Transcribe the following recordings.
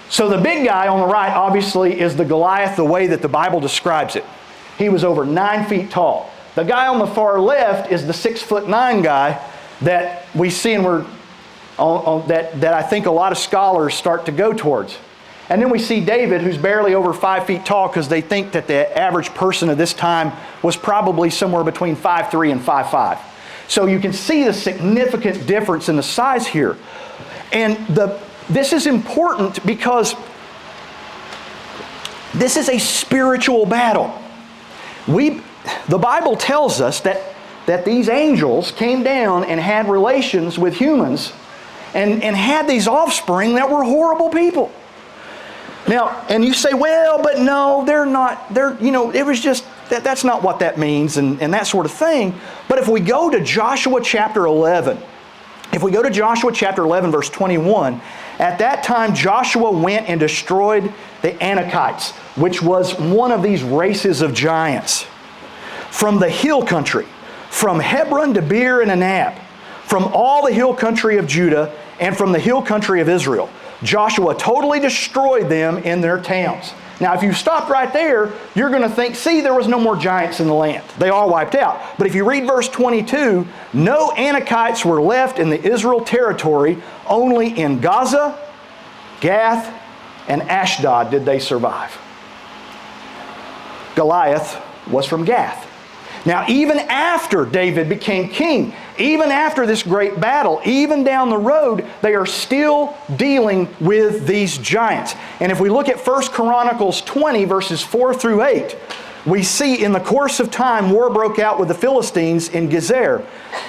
So the big guy on the right, obviously, is the Goliath the way that the Bible describes it. He was over 9 feet tall. The guy on the far left is the 6'9" guy that we see and that I think a lot of scholars start to go towards. And then we see David, who's barely over 5 feet tall, because they think that the average person of this time was probably somewhere between 5'3" and 5'5". So you can see the significant difference in the size here. And this is important because this is a spiritual battle. The Bible tells us that these angels came down and had relations with humans and had these offspring that were horrible people. Now, and you say, well, but no, they're not, it was just, that's not what that means and that sort of thing. But if we go to Joshua chapter 11, verse 21, at that time Joshua went and destroyed the Anakites, which was one of these races of giants, from the hill country, from Hebron to Beer and Anab, from all the hill country of Judah, and from the hill country of Israel. Joshua totally destroyed them in their towns. Now, if you stopped right there, you're going to think, see, there was no more giants in the land. They all wiped out. But if you read verse 22, no Anakites were left in the Israel territory. Only in Gaza, Gath, and Ashdod did they survive. Goliath was from Gath. Now, even after David became king, even after this great battle, even down the road, they are still dealing with these giants. And if we look at 1 Chronicles 20, verses 4 through 8, we see in the course of time, war broke out with the Philistines in Gezer.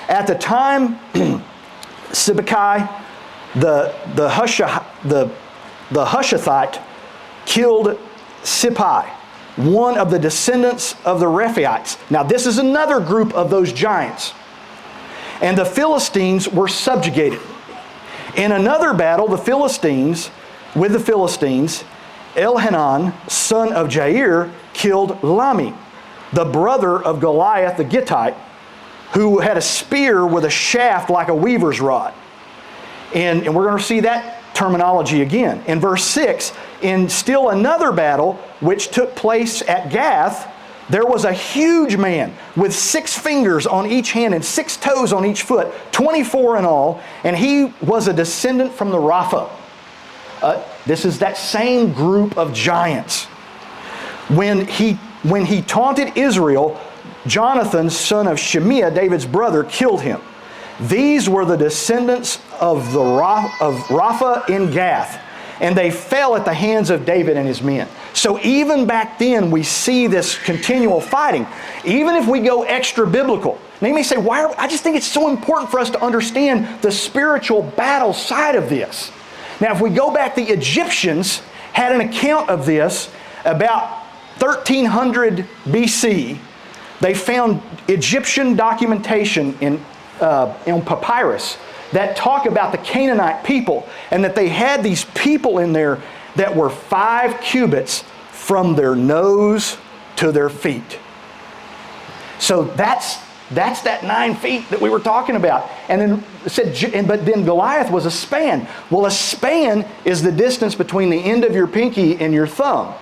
At the time, Sibbecai, the Hushathite, killed Sippai, one of the descendants of the Rephaites. Now, this is another group of those giants. And the Philistines were subjugated. In another battle, the Philistines, Elhanan, son of Jair, killed Lami, the brother of Goliath the Gittite, who had a spear with a shaft like a weaver's rod. And we're going to see that terminology again. In verse 6, in still another battle which took place at Gath, there was a huge man with 6 fingers on each hand and 6 toes on each foot, 24 in all, and he was a descendant from the Rapha. This is that same group of giants. When he taunted Israel, Jonathan, son of Shemiah, David's brother, killed him. These were the descendants of Rapha in Gath, and they fell at the hands of David and his men. So even back then, we see this continual fighting. Even if we go extra biblical. Now you may say, I just think it's so important for us to understand the spiritual battle side of this. Now if we go back, the Egyptians had an account of this about 1300 BC. They found Egyptian documentation in papyrus that talk about the Canaanite people, and that they had these people in there that were 5 cubits from their nose to their feet. So that's that 9 feet that we were talking about. And then it said, but then Goliath was a span. Well, a span is the distance between the end of your pinky and your thumb.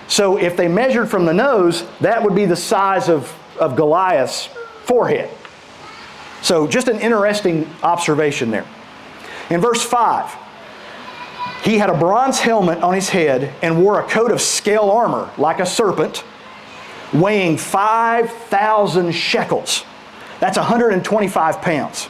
So if they measured from the nose, that would be the size of Goliath's forehead. So just an interesting observation there. In verse 5, he had a bronze helmet on his head and wore a coat of scale armor like a serpent, weighing 5,000 shekels. That's 125 pounds.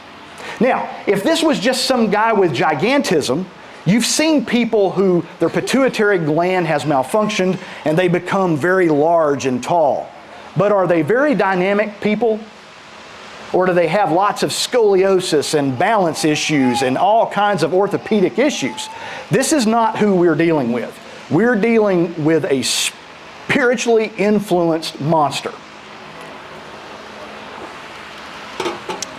Now, if this was just some guy with gigantism, you've seen people who their pituitary gland has malfunctioned and they become very large and tall. But are they very dynamic people? Or do they have lots of scoliosis and balance issues and all kinds of orthopedic issues? This is not who we're dealing with. We're dealing with a spiritually influenced monster.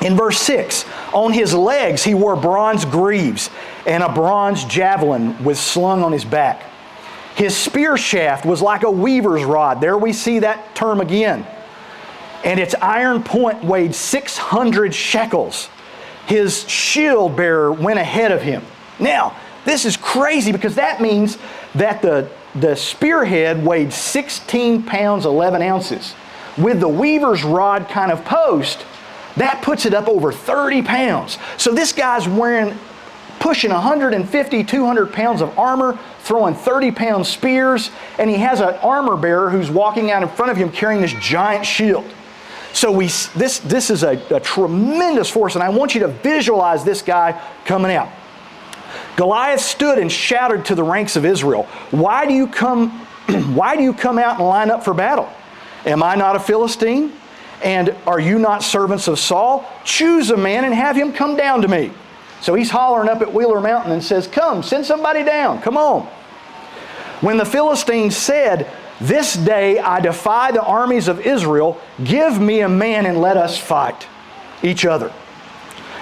In verse 6, on his legs he wore bronze greaves and a bronze javelin was slung on his back. His spear shaft was like a weaver's rod. There we see that term again. And its iron point weighed 600 shekels. His shield bearer went ahead of him. Now, This is crazy because that means that the spearhead weighed 16 pounds, 11 ounces. With the weaver's rod kind of post, that puts it up over 30 pounds. So this guy's pushing 150, 200 pounds of armor, throwing 30-pound spears, and he has an armor bearer who's walking out in front of him carrying this giant shield. So this is a tremendous force, and I want you to visualize this guy coming out. Goliath stood and shouted to the ranks of Israel, why do you come out and line up for battle? Am I not a Philistine? And are you not servants of Saul? Choose a man and have him come down to me. So he's hollering up at Wheeler Mountain and says, come, send somebody down, come on. When the Philistines said, this day I defy the armies of Israel, give me a man and let us fight each other.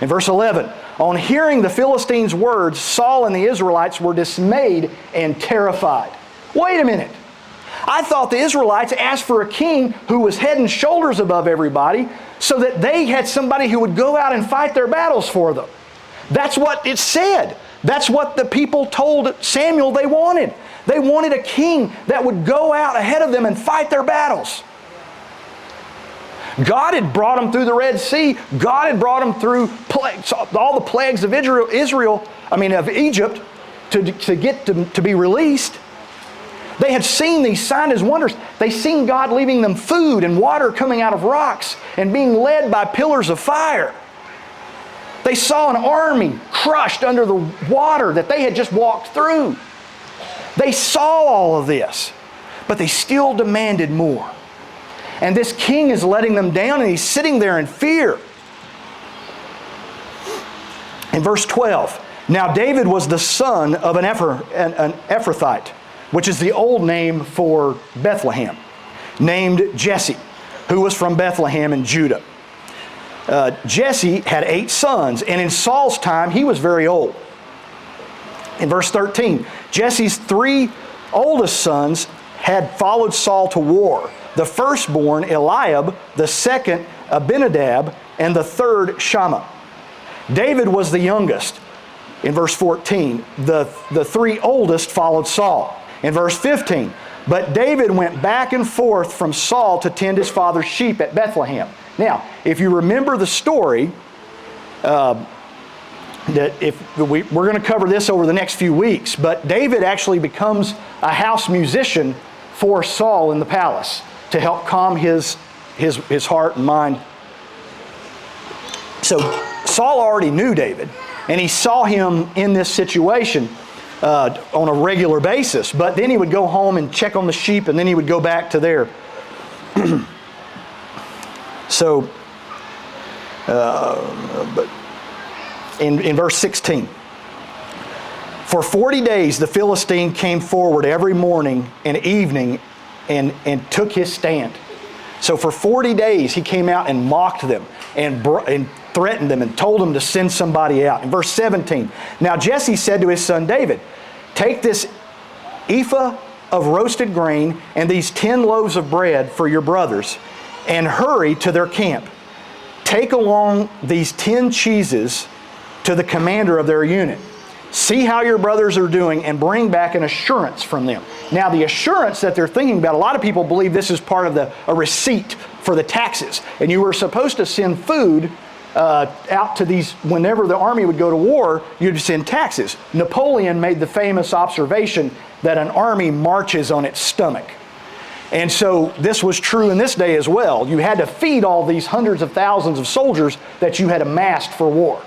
In verse 11, on hearing the Philistines' words, Saul and the Israelites were dismayed and terrified. Wait a minute. I thought the Israelites asked for a king who was head and shoulders above everybody so that they had somebody who would go out and fight their battles for them. That's what it said. That's what the people told Samuel they wanted. They wanted a king that would go out ahead of them and fight their battles. God had brought them through the Red Sea. God had brought them through all the plagues of of Egypt to get to be released. They had seen these signs and wonders. They seen God leaving them food and water coming out of rocks and being led by pillars of fire. They saw an army crushed under the water that they had just walked through. They saw all of this, but they still demanded more. And this king is letting them down, and he's sitting there in fear. In verse 12, now David was the son of an Ephrathite, which is the old name for Bethlehem, named Jesse, who was from Bethlehem in Judah. Jesse had 8 sons, and in Saul's time, he was very old. In verse 13, Jesse's 3 oldest sons had followed Saul to war. The firstborn, Eliab, the second, Abinadab, and the third, Shammah. David was the youngest. In verse 14, the 3 oldest followed Saul. In verse 15, but David went back and forth from Saul to tend his father's sheep at Bethlehem. Now, if you remember the story, we're going to cover this over the next few weeks, but David actually becomes a house musician for Saul in the palace to help calm his heart and mind. So Saul already knew David, and he saw him in this situation on a regular basis. But then he would go home and check on the sheep, and then he would go back to there. So, but in verse 16, for 40 days the Philistine came forward every morning and evening and took his stand. So for 40 days he came out and mocked them and threatened them and told them to send somebody out. In verse 17, now Jesse said to his son David, take this ephah of roasted grain and these 10 loaves of bread for your brothers and hurry to their camp. Take along these 10 cheeses to the commander of their unit. See how your brothers are doing and bring back an assurance from them. Now the assurance that they're thinking about, a lot of people believe this is part of a receipt for the taxes. And you were supposed to send food out to these, whenever the army would go to war, you'd send taxes. Napoleon made the famous observation that an army marches on its stomach. And so this was true in this day as well. You had to feed all these hundreds of thousands of soldiers that you had amassed for war.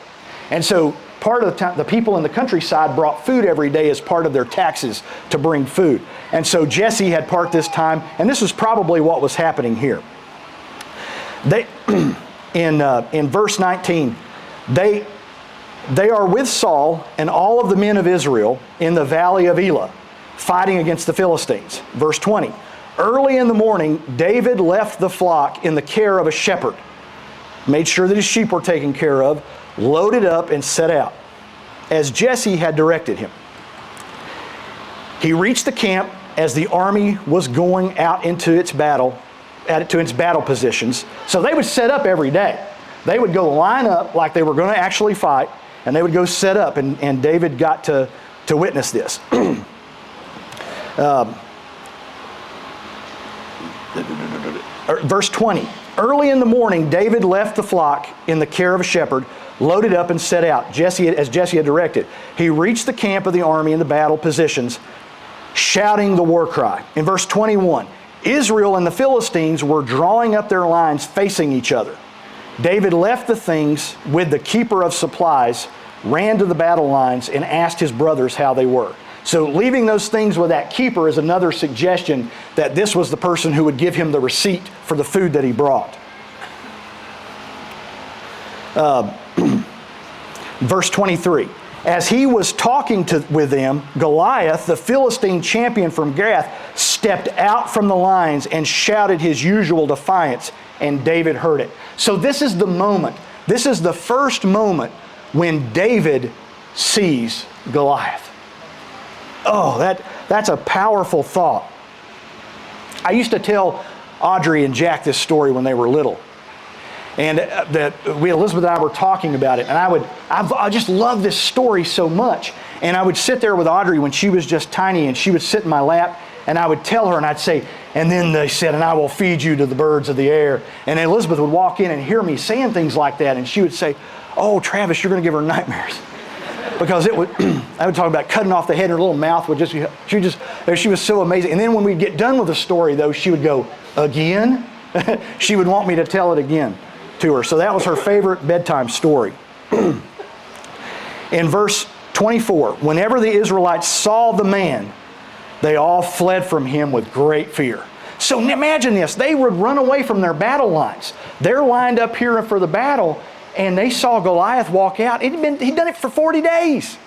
And so part of the time, the people in the countryside brought food every day as part of their taxes to bring food. And so Jesse had part this time, and this is probably what was happening here. They, in verse 19, they are with Saul and all of the men of Israel in the valley of Elah, fighting against the Philistines. Verse 20, early in the morning, David left the flock in the care of a shepherd, made sure that his sheep were taken care of, loaded up and set out, as Jesse had directed him. He reached the camp as the army was going out into its battle positions. So they would set up every day. They would go line up like they were going to actually fight, and they would go set up. And David got to to witness this. Verse 20. Early in the morning, David left the flock in the care of a shepherd, loaded up and set out, as Jesse had directed. He reached the camp of the army in the battle positions, shouting the war cry. In verse 21, Israel and the Philistines were drawing up their lines facing each other. David left the things with the keeper of supplies, ran to the battle lines, and asked his brothers how they were. So leaving those things with that keeper is another suggestion that this was the person who would give him the receipt for the food that he brought. Verse 23. As he was talking with them, Goliath, the Philistine champion from Gath, stepped out from the lines and shouted his usual defiance, and David heard it. So this is the moment. This is the first moment when David sees Goliath. Oh, that's a powerful thought. I used to tell Audrey and Jack this story when they were little. And Elizabeth and I were talking about it, and I just love this story so much. And I would sit there with Audrey when she was just tiny, and she would sit in my lap, and I would tell her, and I'd say, and then they said, and I will feed you to the birds of the air. And Elizabeth would walk in and hear me saying things like that, and she would say, oh, Travis, you're going to give her nightmares. Because I would talk about cutting off the head, and her little mouth would she was so amazing. And then when we'd get done with the story, though, she would go, again? She would want me to tell it again to her. So that was her favorite bedtime story. In verse 24, whenever the Israelites saw the man, they all fled from him with great fear. So imagine this. They would run away from their battle lines. They're lined up here for the battle, and they saw Goliath walk out. He'd done it for 40 days.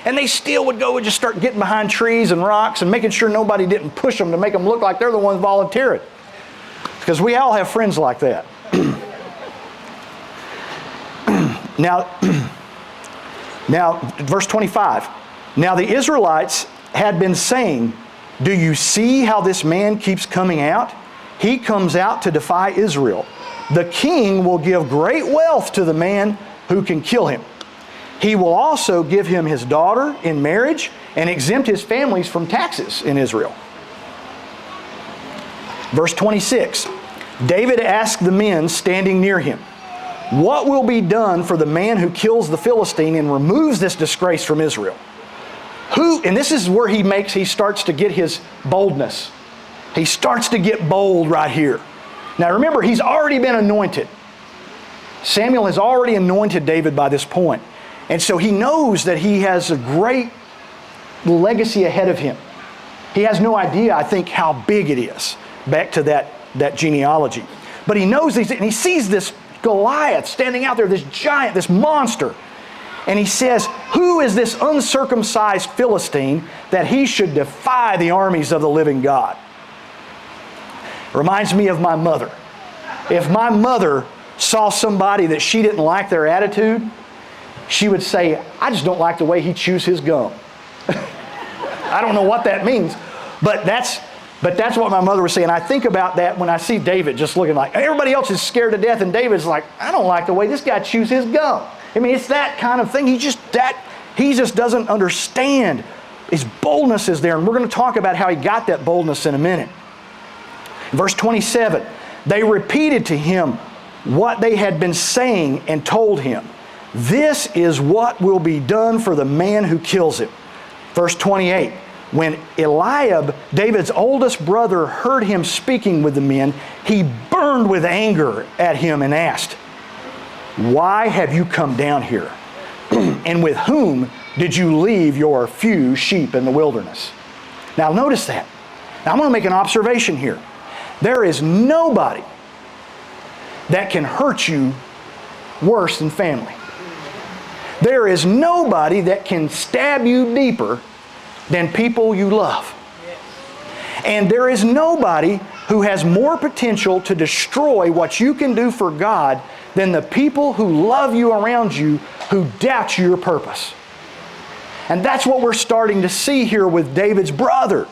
And they still would go and just start getting behind trees and rocks and making sure nobody didn't push them to make them look like they're the ones volunteering. Because we all have friends like that. Now, verse 25. Now the Israelites had been saying, do you see how this man keeps coming out? He comes out to defy Israel. The king will give great wealth to the man who can kill him. He will also give him his daughter in marriage and exempt his families from taxes in Israel. Verse 26. David asked the men standing near him, what will be done for the man who kills the Philistine and removes this disgrace from Israel? And this is where he starts to get his boldness. He starts to get bold right here. Now remember, he's already been anointed. Samuel has already anointed David by this point. And so he knows that he has a great legacy ahead of him. He has no idea, I think, how big it is, back to that genealogy. But he knows these, and he sees this Goliath standing out there, this giant, this monster. And he says, who is this uncircumcised Philistine that he should defy the armies of the living God? Reminds me of my mother. If my mother saw somebody that she didn't like their attitude, she would say, I just don't like the way he chews his gum. I don't know what that means, but that's what my mother was saying. I think about that when I see David just looking like, everybody else is scared to death, and David's like, I don't like the way this guy chews his gum. I mean, it's that kind of thing. He just doesn't understand. His boldness is there, and we're going to talk about how he got that boldness in a minute. Verse 27, they repeated to him what they had been saying and told him, this is what will be done for the man who kills him. Verse 28, when Eliab, David's oldest brother, heard him speaking with the men, he burned with anger at him and asked, why have you come down here? And with whom did you leave your few sheep in the wilderness? Now notice that. Now I'm going to make an observation here. There is nobody that can hurt you worse than family. There is nobody that can stab you deeper than people you love. And there is nobody who has more potential to destroy what you can do for God than the people who love you around you who doubt your purpose. And that's what we're starting to see here with David's brother.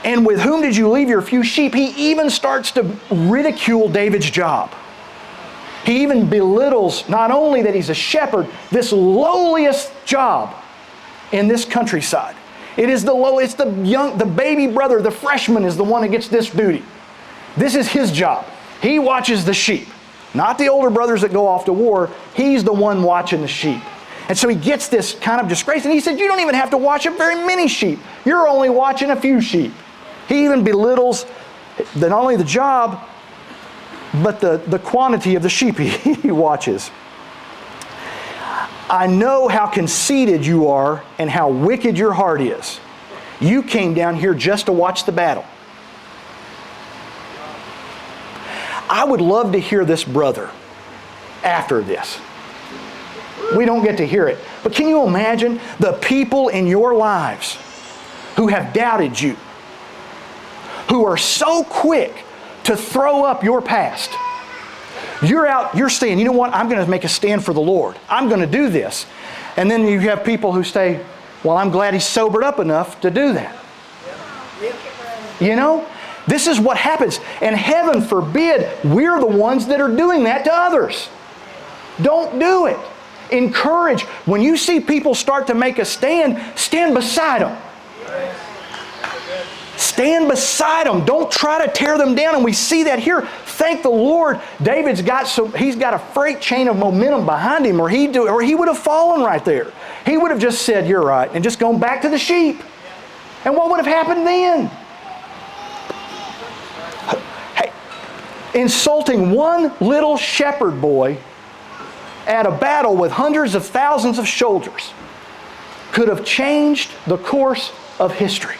And with whom did you leave your few sheep? He even starts to ridicule David's job. He even belittles not only that he's a shepherd, this lowliest job in this countryside. It's the baby brother, the freshman is the one that gets this duty. This is his job. He watches the sheep. Not the older brothers that go off to war. He's the one watching the sheep. And so he gets this kind of disgrace. And he said, you don't even have to watch very many sheep. You're only watching a few sheep. He even belittles not only the job, but the quantity of the sheep he watches. I know how conceited you are and how wicked your heart is. You came down here just to watch the battle. I would love to hear this brother after this. We don't get to hear it. But can you imagine the people in your lives who have doubted you, who are so quick to throw up your past? You're saying, you know what, I'm going to make a stand for the Lord. I'm going to do this. And then you have people who say, well, I'm glad he's sobered up enough to do that. You know? This is what happens. And heaven forbid we're the ones that are doing that to others. Don't do it. Encourage. When you see people start to make a stand beside them. Stand beside them. Don't try to tear them down. And we see that here. Thank the Lord. David's he's got a freight chain of momentum behind him, or he would have fallen right there. He would have just said, you're right, and just gone back to the sheep. And what would have happened then? Hey, insulting one little shepherd boy at a battle with hundreds of thousands of soldiers could have changed the course of history.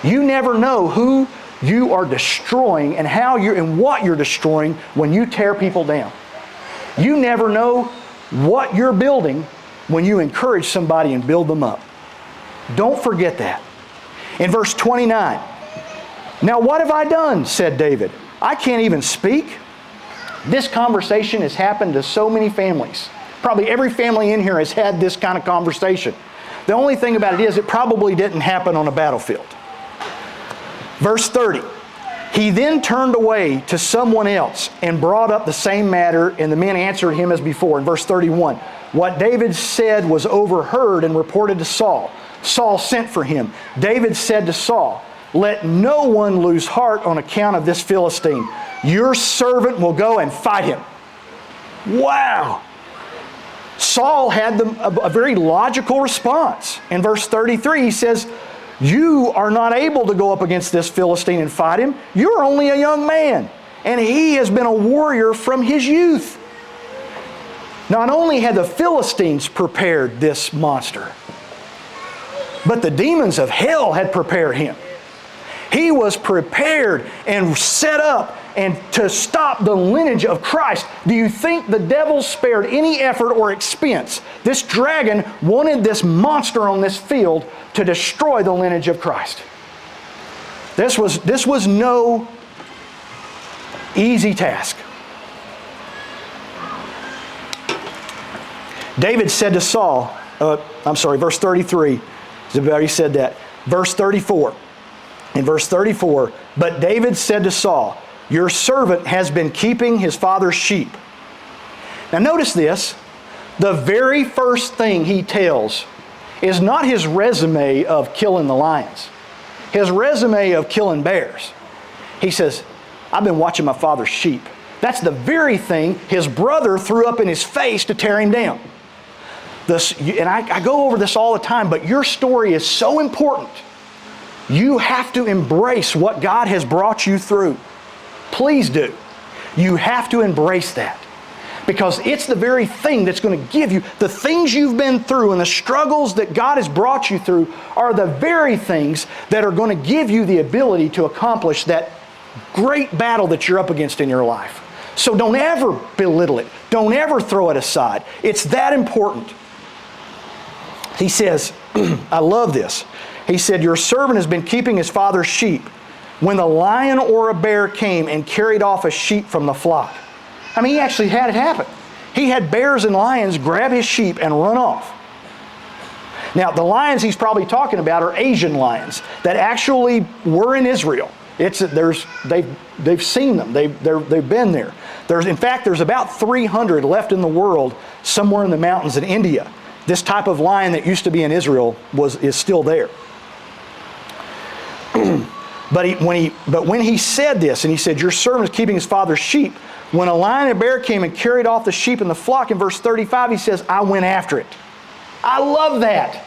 You never know who you are destroying and what you're destroying when you tear people down. You never know what you're building when you encourage somebody and build them up. Don't forget that. In verse 29, now what have I done, said David. I can't even speak. This conversation has happened to so many families. Probably every family in here has had this kind of conversation. The only thing about it is it probably didn't happen on a battlefield. Verse 30, he then turned away to someone else and brought up the same matter, and the men answered him as before. In verse 31, what David said was overheard and reported to Saul. Saul sent for him. David said to Saul, let no one lose heart on account of this Philistine. Your servant will go and fight him. Wow. Saul had a very logical response. In verse 33, he says, you are not able to go up against this Philistine and fight him. You're only a young man, and he has been a warrior from his youth. Not only had the Philistines prepared this monster, but the demons of hell had prepared him. He was prepared and set up and to stop the lineage of Christ. Do you think the devil spared any effort or expense? This dragon wanted this monster on this field to destroy the lineage of Christ. This was no easy task. David said to Saul, verse 33, he's already said that. Verse 34. In verse 34, but David said to Saul, your servant has been keeping his father's sheep. Now notice this. The very first thing he tells is not his resume of killing the lions. His resume of killing bears. He says, I've been watching my father's sheep. That's the very thing his brother threw up in his face to tear him down. I go over this all the time, but your story is so important. You have to embrace what God has brought you through. Please do. You have to embrace that. Because it's the very thing that's going to give you, the things you've been through and the struggles that God has brought you through are the very things that are going to give you the ability to accomplish that great battle that you're up against in your life. So don't ever belittle it. Don't ever throw it aside. It's that important. He says, I love this. He said, your servant has been keeping his father's sheep when the lion or a bear came and carried off a sheep from the flock. I mean, he actually had it happen. He had bears and lions grab his sheep and run off. Now, the lions he's probably talking about are Asian lions that actually were in Israel. They've seen them. They've been there. In fact, there's about 300 left in the world somewhere in the mountains in India this type of lion that used to be in Israel is still there. But when he said this, and he said, your servant is keeping his father's sheep, when a lion and a bear came and carried off the sheep and the flock, in verse 35, he says, I went after it. I love that.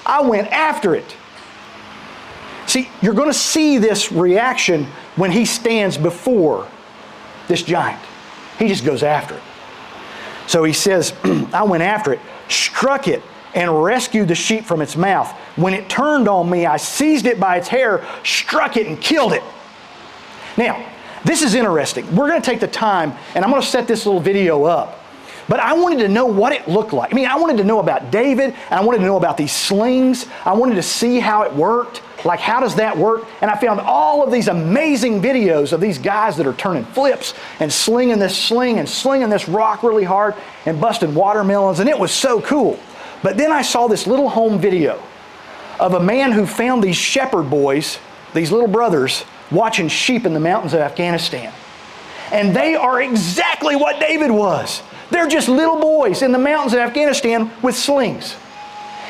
I went after it. See, you're going to see this reaction when he stands before this giant. He just goes after it. So he says, I went after it, struck it, and rescued the sheep from its mouth. When it turned on me, I seized it by its hair, struck it, and killed it. Now, this is interesting. We're going to take the time, and I'm going to set this little video up. But I wanted to know what it looked like. I mean, I wanted to know about David, and I wanted to know about these slings. I wanted to see how it worked. Like, how does that work? And I found all of these amazing videos of these guys that are turning flips and slinging this sling and slinging this rock really hard and busting watermelons, and it was so cool. But then I saw this little home video of a man who found these shepherd boys, these little brothers, watching sheep in the mountains of Afghanistan. And they are exactly what David was. They're just little boys in the mountains of Afghanistan with slings.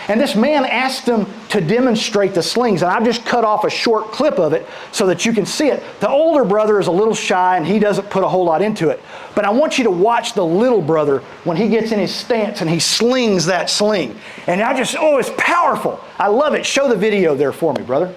And this man asked them to demonstrate the slings. And I've just cut off a short clip of it so that you can see it. The older brother is a little shy and he doesn't put a whole lot into it. But I want you to watch the little brother when he gets in his stance and he slings that sling. And it's powerful. I love it. Show the video there for me, brother.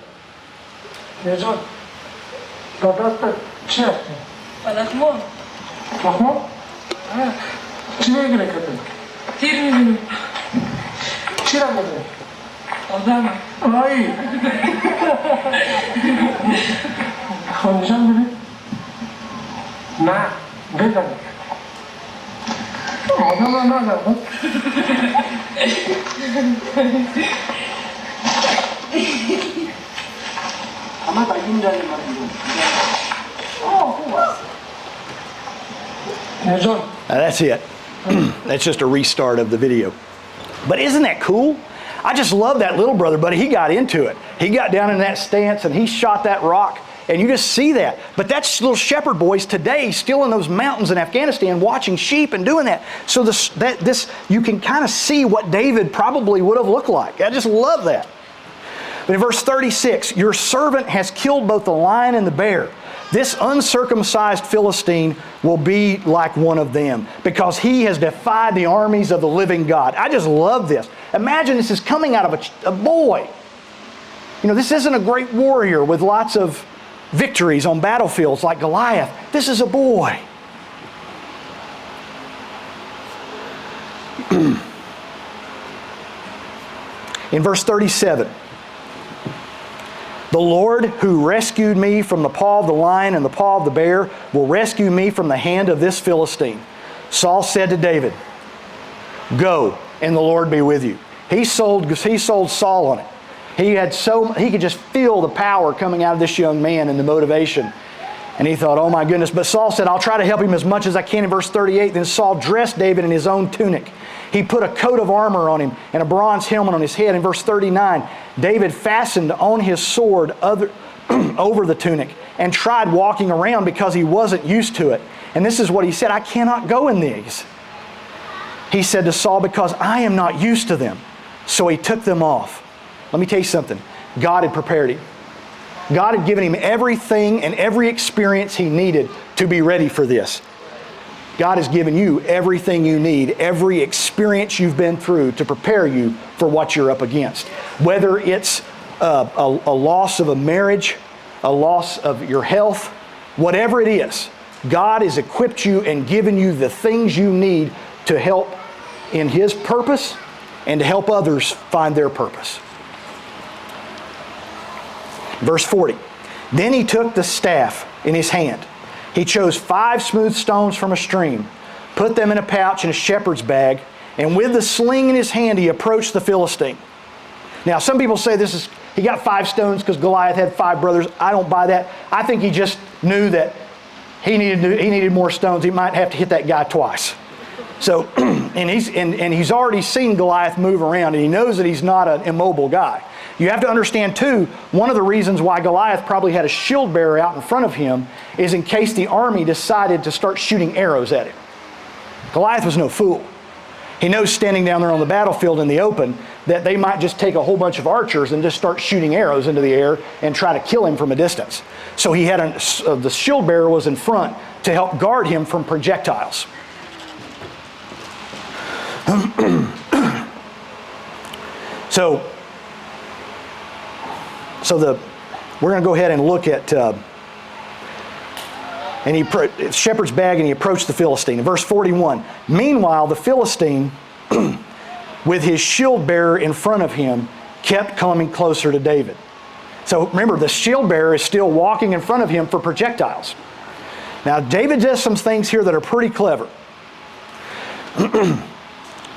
That's it. That's just a restart of the video. But isn't that cool? I just love that little brother, buddy. He got into it. He got down in that stance and he shot that rock, and you just see that. But that's little shepherd boys today still in those mountains in Afghanistan watching sheep and doing that. So this you can kind of see what David probably would have looked like. I just love that. But in verse 36, your servant has killed both the lion and the bear. This uncircumcised Philistine will be like one of them because he has defied the armies of the living God. I just love this. Imagine this is coming out of a boy. You know, this isn't a great warrior with lots of victories on battlefields like Goliath. This is a boy. In verse 37, the Lord who rescued me from the paw of the lion and the paw of the bear will rescue me from the hand of this Philistine. Saul said to David, go, and the Lord be with you. He sold Saul on it. He could just feel the power coming out of this young man and the motivation. And he thought, oh my goodness. But Saul said, I'll try to help him as much as I can. In verse 38, then Saul dressed David in his own tunic. He put a coat of armor on him and a bronze helmet on his head. In verse 39, David fastened on his sword over the tunic and tried walking around because he wasn't used to it. And this is what he said, I cannot go in these. He said to Saul, because I am not used to them. So he took them off. Let me tell you something. God had prepared him. God had given him everything and every experience he needed to be ready for this. God has given you everything you need, every experience you've been through to prepare you for what you're up against. Whether it's a loss of a marriage, a loss of your health, whatever it is, God has equipped you and given you the things you need to help in His purpose and to help others find their purpose. Verse 40, then he took the staff in his hand. He chose 5 smooth stones from a stream, put them in a pouch in a shepherd's bag, and with the sling in his hand, he approached the Philistine. Now, some people say he got 5 stones because Goliath had 5 brothers. I don't buy that. I think he just knew that he needed more stones. He might have to hit that guy twice. So, and he's already seen Goliath move around, and he knows that he's not an immobile guy. You have to understand, too, one of the reasons why Goliath probably had a shield bearer out in front of him is in case the army decided to start shooting arrows at him. Goliath was no fool. He knows standing down there on the battlefield in the open that they might just take a whole bunch of archers and just start shooting arrows into the air and try to kill him from a distance. So he had the shield bearer was in front to help guard him from projectiles. We're going to go ahead and look at, shepherd's bag, and he approached the Philistine. In verse 41, meanwhile, the Philistine, with his shield bearer in front of him, kept coming closer to David. So remember, the shield bearer is still walking in front of him for projectiles. Now, David does some things here that are pretty clever.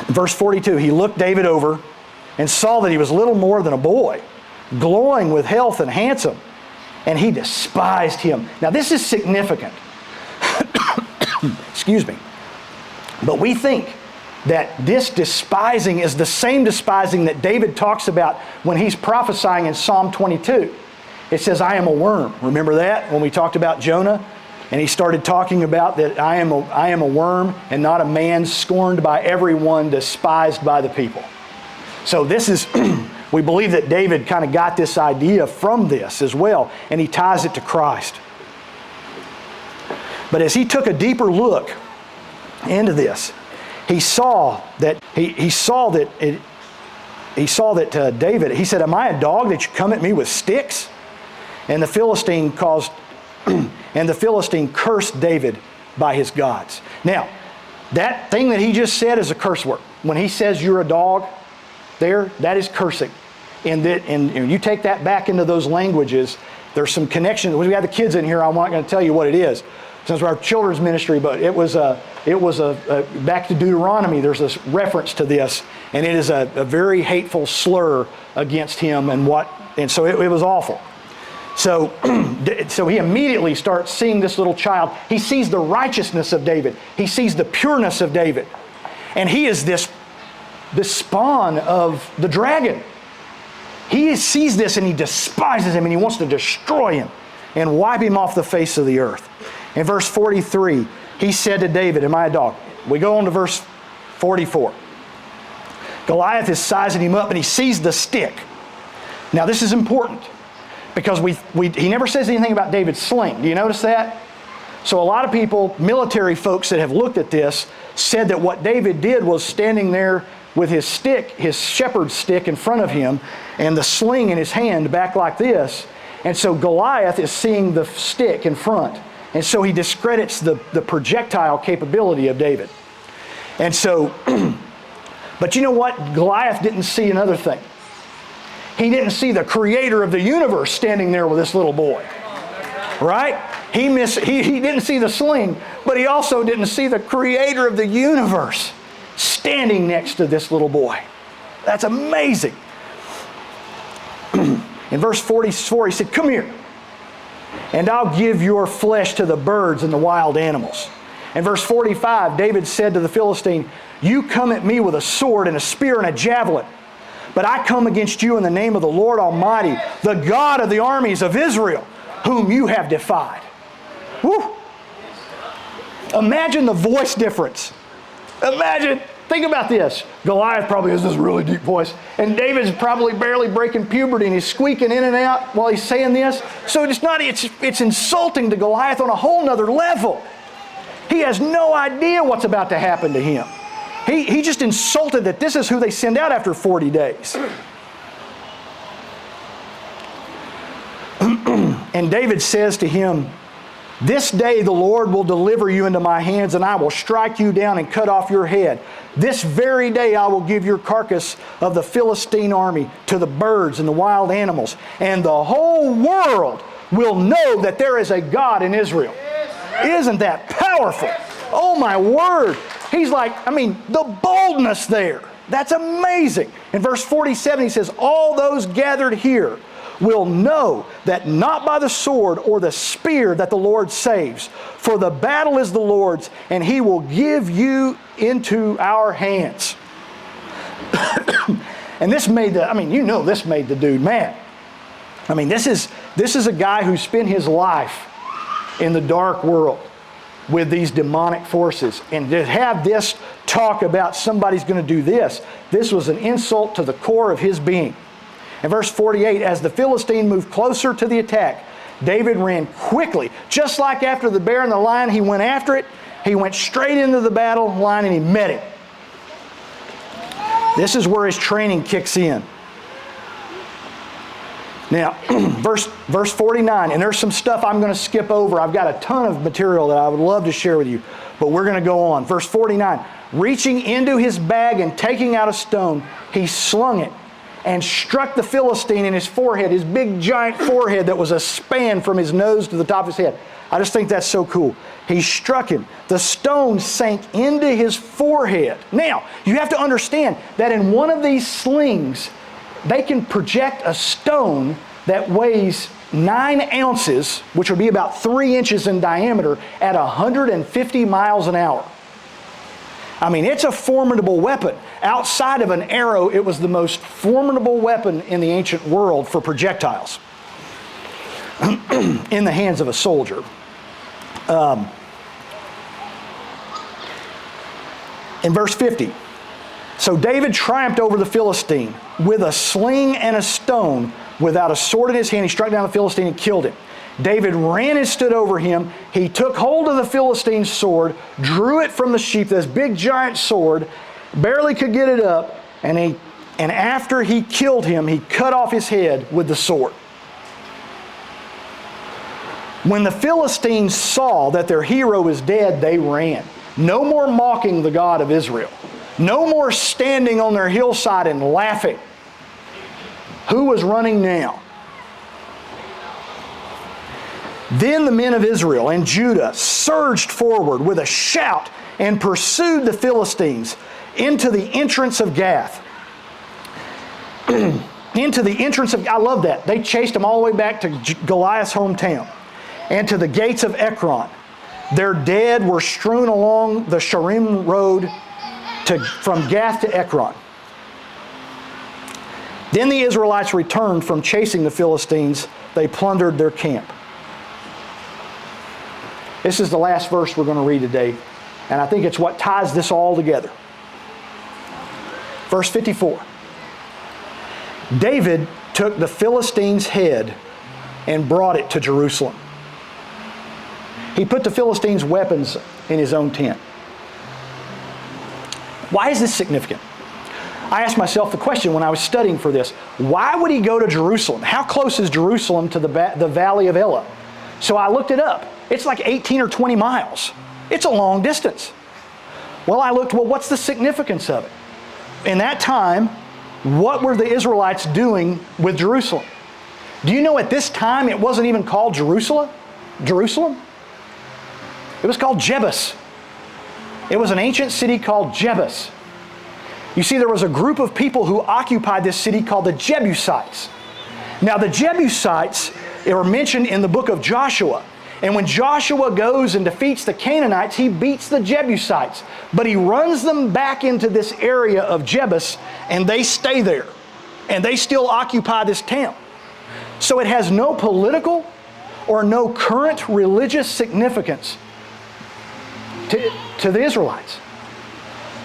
Verse 42, he looked David over and saw that he was little more than a boy, glowing with health and handsome, and he despised him. Now, this is significant. Excuse me. But we think that this despising is the same despising that David talks about when he's prophesying in Psalm 22. It says, I am a worm. Remember that when we talked about Jonah? And he started talking about that I am a worm and not a man, scorned by everyone, despised by the people. So this is, we believe that David kind of got this idea from this as well, and he ties it to Christ. But as he took a deeper look into this, he saw that David, he said, am I a dog that you come at me with sticks? And the Philistine cursed David by his gods. Now, that thing that he just said is a curse word. When he says you're a dog, that is cursing. And you take that back into those languages, there's some connection. We have the kids in here, I'm not going to tell you what it is, since we're our children's ministry, but it was back to Deuteronomy, there's this reference to this, and it is a very hateful slur against him, and so it was awful. So he immediately starts seeing this little child. He sees the righteousness of David. He sees the pureness of David. And he is this spawn of the dragon. He sees this and he despises him and he wants to destroy him and wipe him off the face of the earth. In verse 43, he said to David, am I a dog? We go on to verse 44. Goliath is sizing him up and he sees the stick. Now this is important because he never says anything about David's sling. Do you notice that? So a lot of people, military folks that have looked at this, said that what David did was standing there with his stick, his shepherd's stick in front of him, and the sling in his hand back like this. And so Goliath is seeing the stick in front. And so he discredits the projectile capability of David. And so, but you know what? Goliath didn't see another thing. He didn't see the creator of the universe standing there with this little boy. Right? He didn't see the sling, but he also didn't see the creator of the universe standing next to this little boy. That's amazing. In verse 44, he said, come here, and I'll give your flesh to the birds and the wild animals. In verse 45, David said to the Philistine, you come at me with a sword and a spear and a javelin, but I come against you in the name of the Lord Almighty, the God of the armies of Israel, whom you have defied. Woo! Imagine the voice difference. Think about this. Goliath probably has this really deep voice, and David's probably barely breaking puberty, and he's squeaking in and out while he's saying this. So it's insulting to Goliath on a whole nother level. He has no idea what's about to happen to him. He just insulted that this is who they send out after 40 days. And David says to him, this day the Lord will deliver you into my hands, and I will strike you down and cut off your head. This very day I will give your carcass of the Philistine army to the birds and the wild animals, and the whole world will know that there is a God in Israel. Isn't that powerful? Oh my word. He's like, the boldness there. That's amazing. In verse 47 he says, all those gathered here will know that not by the sword or the spear that the Lord saves, for the battle is the Lord's, and He will give you into our hands. And this made this made the dude mad. This is a guy who spent his life in the dark world. with these demonic forces. And to have this talk about somebody's going to do this, this was an insult to the core of his being. In verse 48, as the Philistine moved closer to the attack, David ran quickly. Just like after the bear and the lion, he went after it. He went straight into the battle line and he met it. This is where his training kicks in. Now, verse 49, and there's some stuff I'm going to skip over. I've got a ton of material that I would love to share with you, but we're going to go on. Verse 49, reaching into his bag and taking out a stone, he slung it and struck the Philistine in his forehead, his big giant forehead that was a span from his nose to the top of his head. I just think that's so cool. He struck him. The stone sank into his forehead. Now, you have to understand that in one of these slings, they can project a stone that weighs 9 ounces, which would be about 3 inches in diameter, at 150 miles an hour. I mean, it's a formidable weapon. Outside of an arrow, it was the most formidable weapon in the ancient world for projectiles in the hands of a soldier. In verse 50, so David triumphed over the Philistine with a sling and a stone. Without a sword in his hand, he struck down the Philistine and killed him. David ran and stood over him. He took hold of the Philistine's sword, drew it from the sheath, this big giant sword, barely could get it up, and after he killed him, he cut off his head with the sword. When the Philistines saw that their hero was dead, they ran. No more mocking the God of Israel. No more standing on their hillside and laughing. Who was running now? Then the men of Israel and Judah surged forward with a shout and pursued the Philistines into the entrance of Gath. I love that. They chased them all the way back to Goliath's hometown and to the gates of Ekron. Their dead were strewn along the Sharim road from Gath to Ekron. Then the Israelites returned from chasing the Philistines. They plundered their camp. This is the last verse we're going to read today, and I think it's what ties this all together. Verse 54. David took the Philistine's head and brought it to Jerusalem. He put the Philistines' weapons in his own tent. Why is this significant? I asked myself the question when I was studying for this. Why would he go to Jerusalem? How close is Jerusalem to the Valley of Elah? So I looked it up. It's like 18 or 20 miles. It's a long distance. Well, I looked, what's the significance of it? In that time, what were the Israelites doing with Jerusalem? Do you know at this time it wasn't even called Jerusalem? It was called Jebus. It was an ancient city called Jebus. You see, there was a group of people who occupied this city called the Jebusites. Now, the Jebusites are mentioned in the book of Joshua. And when Joshua goes and defeats the Canaanites, he beats the Jebusites. But he runs them back into this area of Jebus, and they stay there. And they still occupy this town. So it has no political or no current religious significance to the Israelites.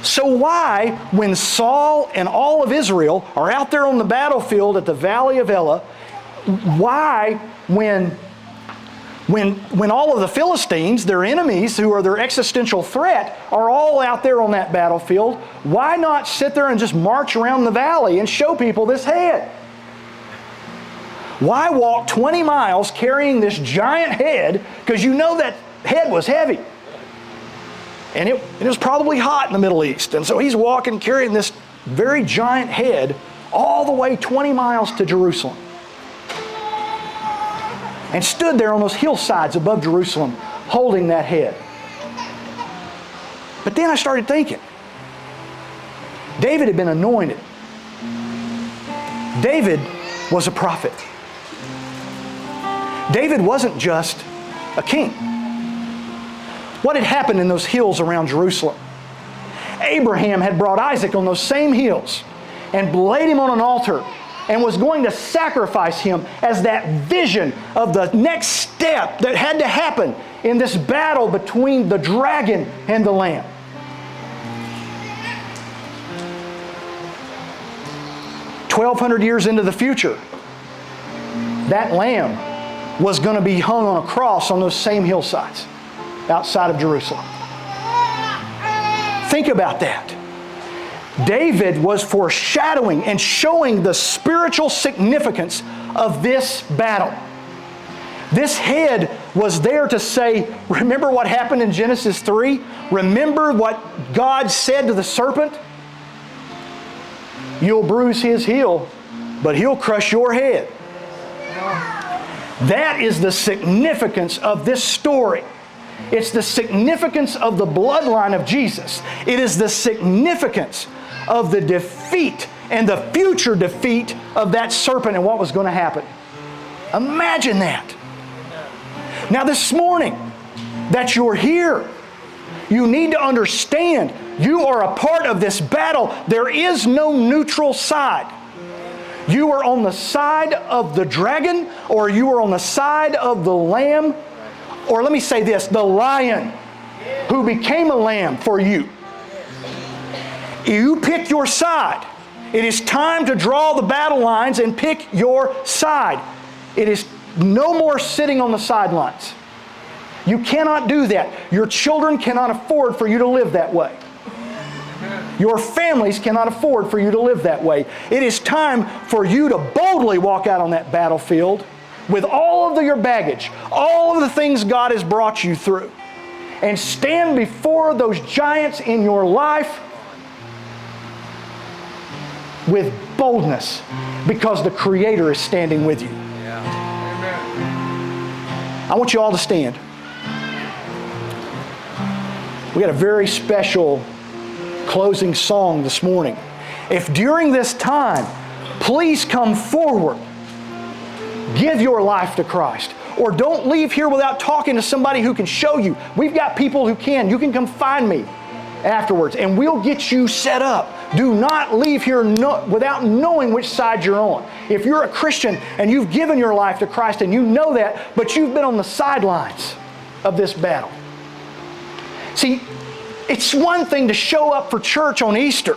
So why, when Saul and all of Israel are out there on the battlefield at the Valley of Elah, why, when all of the Philistines, their enemies, who are their existential threat, are all out there on that battlefield, why not sit there and just march around the valley and show people this head? Why walk 20 miles carrying this giant head? Because you know that head was heavy. And it was probably hot in the Middle East. And so he's walking, carrying this very giant head all the way 20 miles to Jerusalem. And stood there on those hillsides above Jerusalem, holding that head. But then I started thinking, David had been anointed. David was a prophet. David wasn't just a king. What had happened in those hills around Jerusalem? Abraham had brought Isaac on those same hills and laid him on an altar and was going to sacrifice him as that vision of the next step that had to happen in this battle between the dragon and the Lamb. "1,200 years into the future, that Lamb was going to be hung on a cross on those same hillsides outside of Jerusalem." Think about that. David was foreshadowing and showing the spiritual significance of this battle. This head was there to say, remember what happened in Genesis 3? Remember what God said to the serpent? "You'll bruise his heel, but he'll crush your head." That is the significance of this story. It's the significance of the bloodline of Jesus. It is the significance of the defeat and the future defeat of that serpent and what was going to happen. Imagine that. Now this morning that you're here, you need to understand you are a part of this battle. There is no neutral side. You are on the side of the dragon, or you are on the side of the Lamb, or let me say this, the Lion who became a lamb for you. You pick your side. It is time to draw the battle lines and pick your side. It is no more sitting on the sidelines. You cannot do that. Your children cannot afford for you to live that way. Your families cannot afford for you to live that way. It is time for you to boldly walk out on that battlefield with all of your baggage, all of the things God has brought you through, and stand before those giants in your life with boldness, because the Creator is standing with you. I want you all to stand. We got a very special closing song this morning. If during this time, please come forward. Give your life to Christ. Or don't leave here without talking to somebody who can show you. We've got people who can. You can come find me afterwards and we'll get you set up. Do not leave here without knowing which side you're on. If you're a Christian and you've given your life to Christ and you know that, but you've been on the sidelines of this battle. See, it's one thing to show up for church on Easter.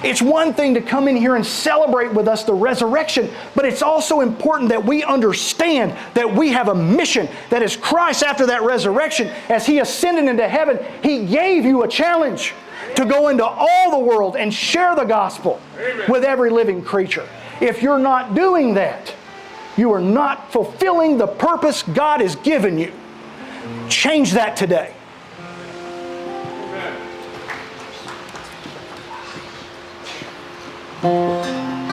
It's one thing to come in here and celebrate with us the resurrection, but it's also important that we understand that we have a mission, that is Christ after that resurrection, as He ascended into heaven, He gave you a challenge to go into all the world and share the gospel with every living creature. If you're not doing that, you are not fulfilling the purpose God has given you. Change that today. Amen.